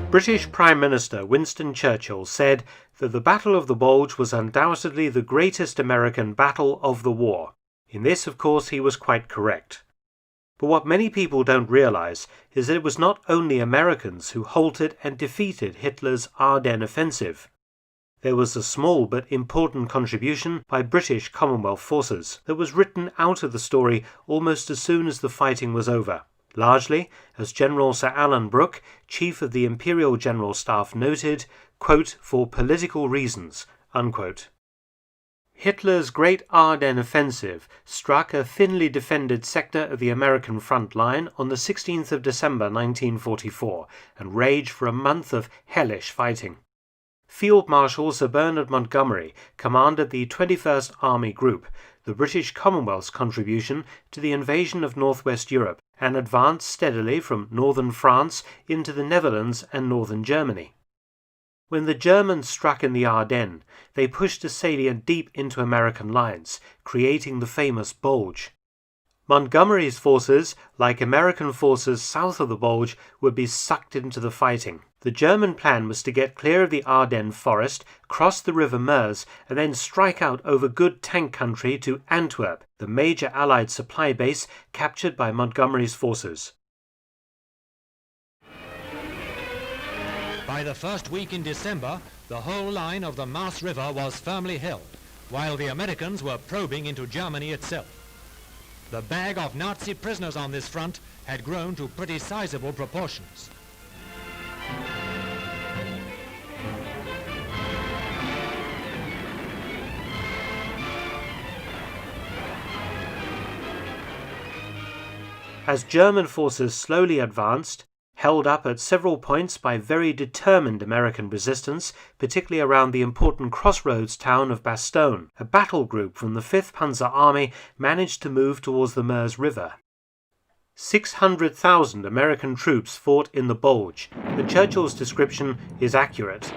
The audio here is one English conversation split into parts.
British Prime Minister Winston Churchill said that the Battle of the Bulge was undoubtedly the greatest American battle of the war. In this, of course, he was quite correct. But what many people don't realize is that it was not only Americans who halted and defeated Hitler's Ardennes offensive. There was a small but important contribution by British Commonwealth forces that was written out of the story almost as soon as the fighting was over. Largely, as General Sir Alan Brooke, Chief of the Imperial General Staff, noted, quote, for political reasons, unquote. Hitler's Great Ardennes Offensive struck a thinly defended sector of the American front line on the 16th of December 1944 and raged for a month of hellish fighting. Field Marshal Sir Bernard Montgomery commanded the 21st Army Group, the British Commonwealth's contribution to the invasion of northwest Europe, and advanced steadily from northern France into the Netherlands and northern Germany. When the Germans struck in the Ardennes, they pushed a salient deep into American lines, creating the famous Bulge. Montgomery's forces, like American forces south of the Bulge, would be sucked into the fighting. The German plan was to get clear of the Ardennes forest, cross the River Meuse, and then strike out over good tank country to Antwerp, the major Allied supply base captured by Montgomery's forces. By the first week in December, the whole line of the Meuse River was firmly held, while the Americans were probing into Germany itself. The bag of Nazi prisoners on this front had grown to pretty sizable proportions. As German forces slowly advanced, held up at several points by very determined American resistance, particularly around the important crossroads town of Bastogne, a battle group from the 5th Panzer Army managed to move towards the Meuse River. 600,000 American troops fought in the Bulge, and Churchill's description is accurate.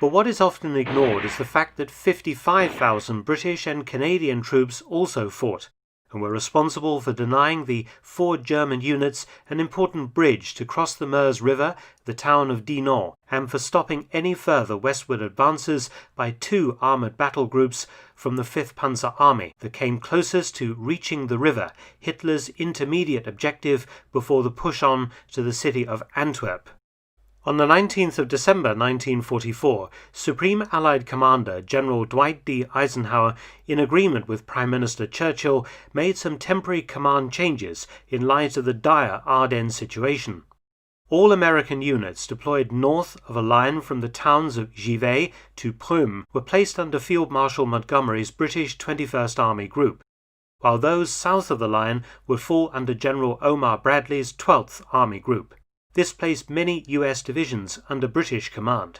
But what is often ignored is the fact that 55,000 British and Canadian troops also fought, and were responsible for denying the 4 German units an important bridge to cross the Meuse River, the town of Dinant, and for stopping any further westward advances by 2 armoured battle groups from the 5th Panzer Army that came closest to reaching the river, Hitler's intermediate objective before the push on to the city of Antwerp. On the 19th of December 1944, Supreme Allied Commander General Dwight D. Eisenhower, in agreement with Prime Minister Churchill, made some temporary command changes in light of the dire Ardennes situation. All American units deployed north of a line from the towns of Givet to Prüm were placed under Field Marshal Montgomery's British 21st Army Group, while those south of the line would fall under General Omar Bradley's 12th Army Group. This placed many US divisions under British command.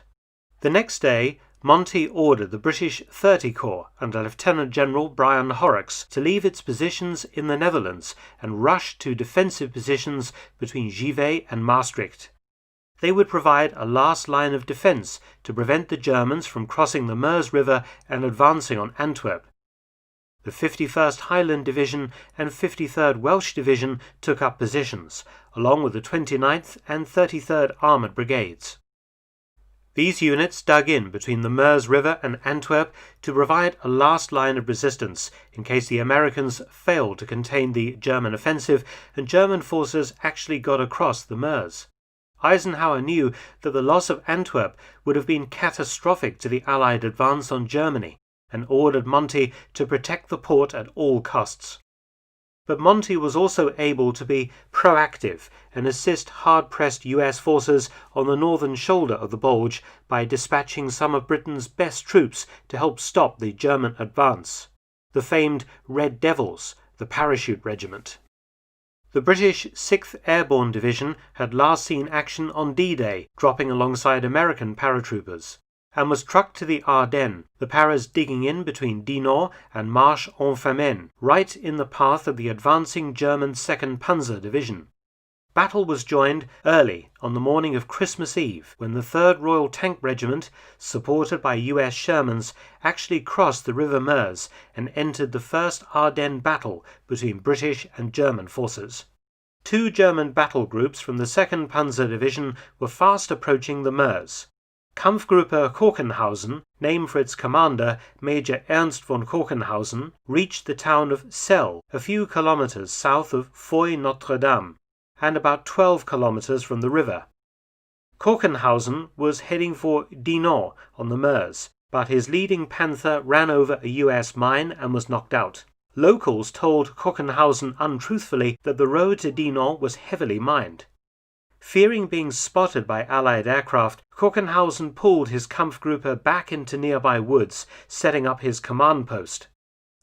The next day, Monty ordered the British 30 Corps under Lieutenant General Brian Horrocks to leave its positions in the Netherlands and rush to defensive positions between Givet and Maastricht. They would provide a last line of defence to prevent the Germans from crossing the Meuse River and advancing on Antwerp. The 51st Highland Division and 53rd Welsh Division took up positions, along with the 29th and 33rd Armoured Brigades. These units dug in between the Meuse River and Antwerp to provide a last line of resistance in case the Americans failed to contain the German offensive and German forces actually got across the Meuse. Eisenhower knew that the loss of Antwerp would have been catastrophic to the Allied advance on Germany, and ordered Monty to protect the port at all costs. But Monty was also able to be proactive and assist hard-pressed US forces on the northern shoulder of the Bulge by dispatching some of Britain's best troops to help stop the German advance, the famed Red Devils, the Parachute Regiment. The British 6th Airborne Division had last seen action on D-Day, dropping alongside American paratroopers, and was trucked to the Ardennes, the paras digging in between Dinant and Marche-en-Famenne, right in the path of the advancing German 2nd Panzer Division. Battle was joined early on the morning of Christmas Eve when the 3rd Royal Tank Regiment, supported by US Shermans, actually crossed the River Meuse and entered the first Ardennes battle between British and German forces. 2 German battle groups from the 2nd Panzer Division were fast approaching the Meuse. Kampfgruppe Korkenhausen, named for its commander, Major Ernst von Korkenhausen, reached the town of Celle, a few kilometers south of Foy-Notre-Dame, and about 12 kilometers from the river. Korkenhausen was heading for Dinant on the Meuse, but his leading Panther ran over a US mine and was knocked out. Locals told Korkenhausen untruthfully that the road to Dinant was heavily mined. Fearing being spotted by Allied aircraft, Korkenhausen pulled his Kampfgruppe back into nearby woods, setting up his command post.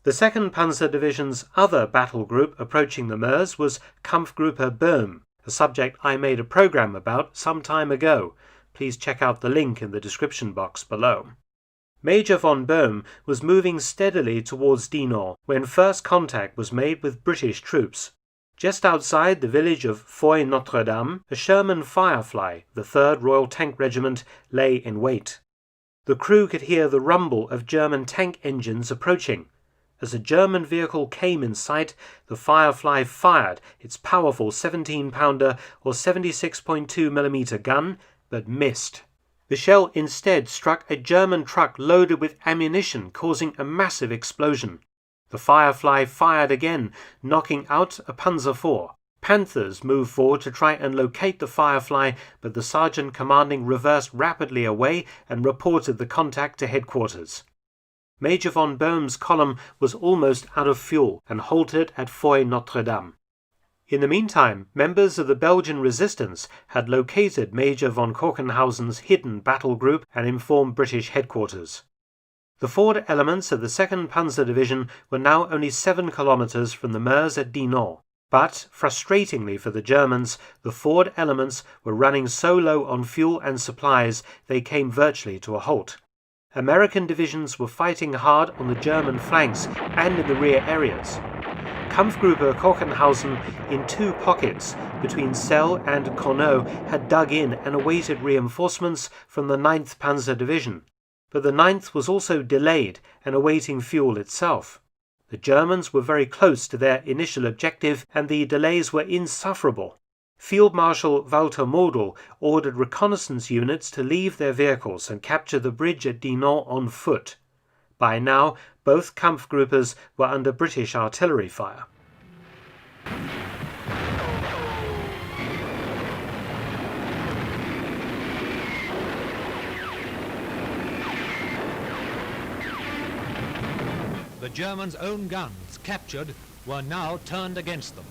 The 2nd Panzer Division's other battle group approaching the Meuse was Kampfgruppe Böhm, a subject I made a program about some time ago. Please check out the link in the description box below. Major von Böhm was moving steadily towards Dinant when first contact was made with British troops. Just outside the village of Foy-Notre-Dame, a Sherman Firefly, the 3rd Royal Tank Regiment, lay in wait. The crew could hear the rumble of German tank engines approaching. As a German vehicle came in sight, the Firefly fired its powerful 17-pounder or 76.2mm gun, but missed. The shell instead struck a German truck loaded with ammunition, causing a massive explosion. The Firefly fired again, knocking out a Panzer IV. Panthers moved forward to try and locate the Firefly, but the sergeant commanding reversed rapidly away and reported the contact to headquarters. Major von Böhm's column was almost out of fuel and halted at Foy-Notre-Dame. In the meantime, members of the Belgian resistance had located Major von Korkenhausen's hidden battle group and informed British headquarters. The forward elements of the 2nd Panzer Division were now only 7 kilometers from the Meuse at Dinant, but, frustratingly for the Germans, the forward elements were running so low on fuel and supplies they came virtually to a halt. American divisions were fighting hard on the German flanks and in the rear areas. Kampfgruppe Korkenhausen, in 2 pockets between Celle and Corneau, had dug in and awaited reinforcements from the 9th Panzer Division, but the 9th was also delayed and awaiting fuel itself. The Germans were very close to their initial objective and the delays were insufferable. Field Marshal Walter Model ordered reconnaissance units to leave their vehicles and capture the bridge at Dinant on foot. By now, both Kampfgruppes were under British artillery fire. The Germans' own guns, captured, were now turned against them.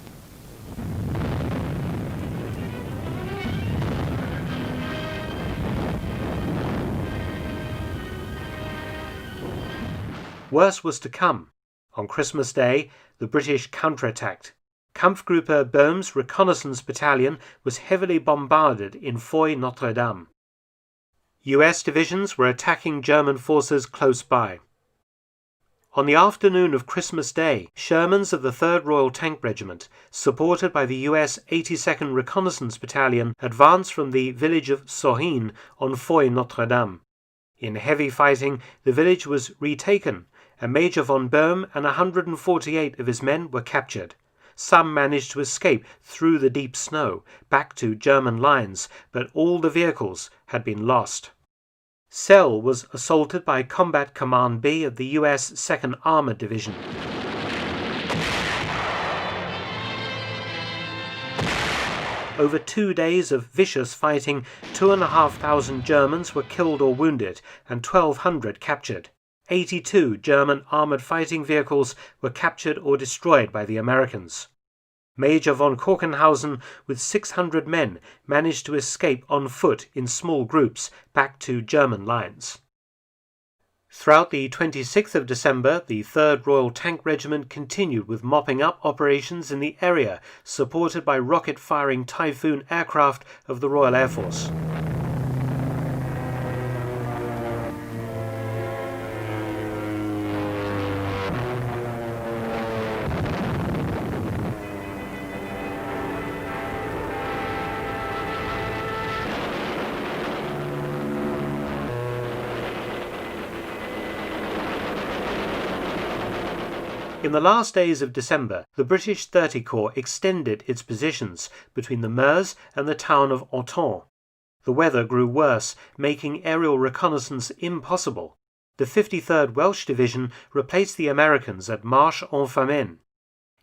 Worse was to come. On Christmas Day, the British counterattacked. Kampfgruppe Böhm's reconnaissance battalion was heavily bombarded in Foy-Notre-Dame. US divisions were attacking German forces close by. On the afternoon of Christmas Day, Shermans of the 3rd Royal Tank Regiment, supported by the US 82nd Reconnaissance Battalion, advanced from the village of Sorin on Foy-Notre-Dame. In heavy fighting, the village was retaken, and Major von Böhm and 148 of his men were captured. Some managed to escape through the deep snow, back to German lines, but all the vehicles had been lost. Celle was assaulted by Combat Command B of the US 2nd Armored Division. Over 2 days of vicious fighting, 2,500 Germans were killed or wounded and 1,200 captured. 82 German armored fighting vehicles were captured or destroyed by the Americans. Major von Korkenhausen, with 600 men, managed to escape on foot in small groups back to German lines. Throughout the 26th of December, the 3rd Royal Tank Regiment continued with mopping up operations in the area, supported by rocket-firing Typhoon aircraft of the Royal Air Force. In the last days of December, the British 30 Corps extended its positions between the Meuse and the town of Ardennes. The weather grew worse, making aerial reconnaissance impossible. The 53rd Welsh Division replaced the Americans at Marche-en-Famenne.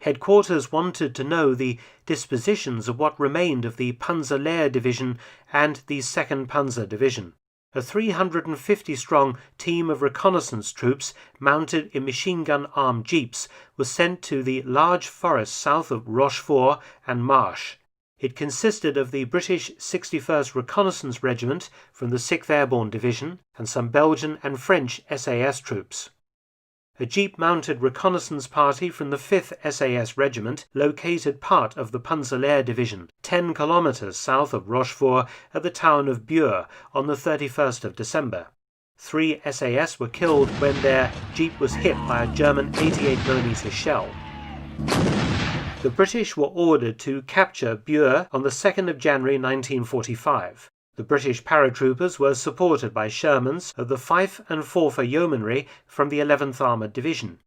Headquarters wanted to know the dispositions of what remained of the Panzer-Lehr Division and the 2nd Panzer Division. A 350-strong team of reconnaissance troops mounted in machine-gun-armed jeeps was sent to the large forest south of Rochefort and Marche. It consisted of the British 61st Reconnaissance Regiment from the 6th Airborne Division and some Belgian and French SAS troops. A jeep-mounted reconnaissance party from the 5th SAS Regiment located part of the Panzer-Lehr Division 10 kilometers south of Rochefort at the town of Bulge on the 31st of December. 3 SAS were killed when their jeep was hit by a German 88mm shell. The British were ordered to capture Bulge on the 2nd of January 1945. The British paratroopers were supported by Shermans of the Fife and Forfar Yeomanry from the 11th Armoured Division.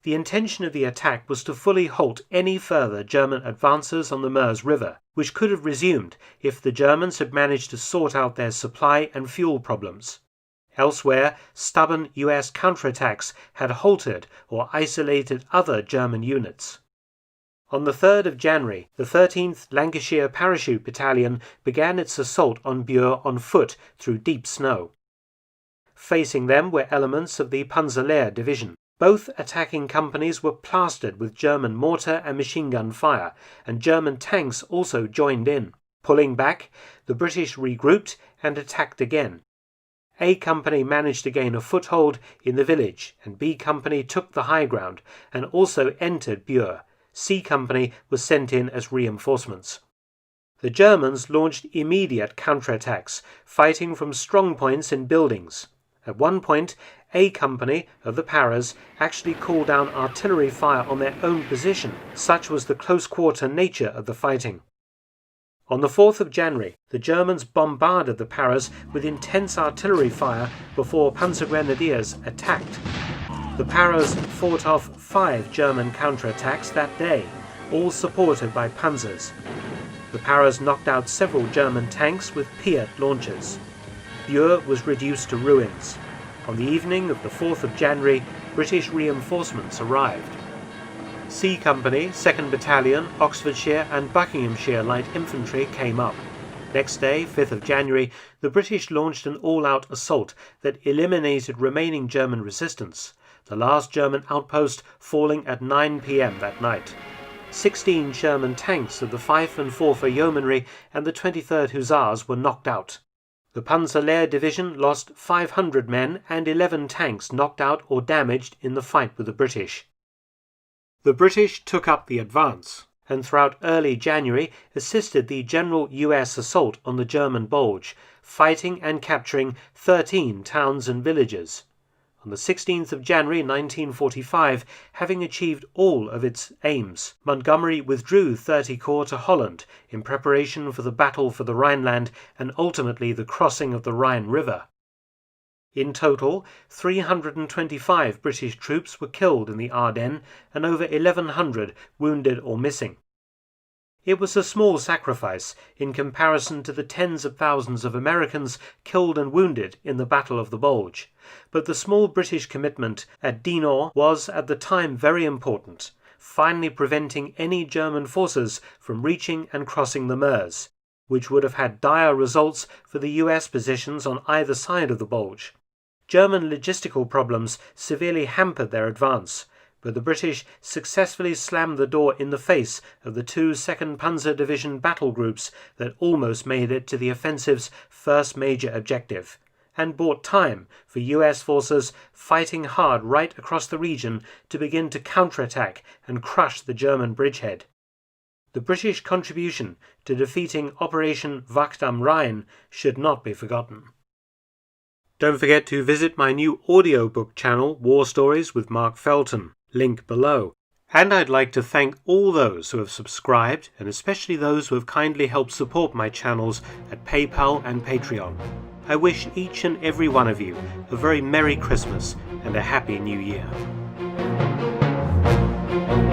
The intention of the attack was to fully halt any further German advances on the Meuse River, which could have resumed if the Germans had managed to sort out their supply and fuel problems. Elsewhere, stubborn US counterattacks had halted or isolated other German units. On the 3rd of January, the 13th Lancashire Parachute Battalion began its assault on Bulge on foot through deep snow. Facing them were elements of the Panzer-Lehr Division. Both attacking companies were plastered with German mortar and machine gun fire, and German tanks also joined in. Pulling back, the British regrouped and attacked again. A Company managed to gain a foothold in the village, and B Company took the high ground and also entered Bulge. C Company was sent in as reinforcements. The Germans launched immediate counterattacks, fighting from strong points in buildings. At one point, A Company of the Paras actually called down artillery fire on their own position. Such was the close-quarter nature of the fighting. On the 4th of January, the Germans bombarded the Paras with intense artillery fire before Panzergrenadiers attacked. The Paras fought off 5 German counterattacks that day, all supported by panzers. The Paras knocked out several German tanks with Piat launchers. Bulge was reduced to ruins. On the evening of the 4th of January, British reinforcements arrived. C Company, 2nd Battalion, Oxfordshire and Buckinghamshire Light Infantry came up. Next day, 5th of January, the British launched an all-out assault that eliminated remaining German resistance, the last German outpost falling at 9 p.m. that night. 16 Sherman tanks of the Fife and Forfar Yeomanry and the 23rd Hussars were knocked out. The Panzer-Lehr Division lost 500 men and 11 tanks knocked out or damaged in the fight with the British. The British took up the advance, and throughout early January assisted the general US assault on the German Bulge, fighting and capturing 13 towns and villages. On the 16th of January 1945, having achieved all of its aims, Montgomery withdrew 30 Corps to Holland in preparation for the battle for the Rhineland and ultimately the crossing of the Rhine River. In total, 325 British troops were killed in the Ardennes and over 1,100 wounded or missing. It was a small sacrifice in comparison to the tens of thousands of Americans killed and wounded in the Battle of the Bulge, but the small British commitment at Dinant was at the time very important, finally preventing any German forces from reaching and crossing the Meuse, which would have had dire results for the US positions on either side of the Bulge. German logistical problems severely hampered their advance, but the British successfully slammed the door in the face of the 2 2nd Panzer Division battle groups that almost made it to the offensive's first major objective, and bought time for US forces fighting hard right across the region to begin to counterattack and crush the German bridgehead. The British contribution to defeating Operation Wacht am Rhein should not be forgotten. Don't forget to visit my new audiobook channel, War Stories with Mark Felton. Link below. And I'd like to thank all those who have subscribed, and especially those who have kindly helped support my channels at PayPal and Patreon. I wish each and every one of you a very Merry Christmas and a Happy New Year. Bulge.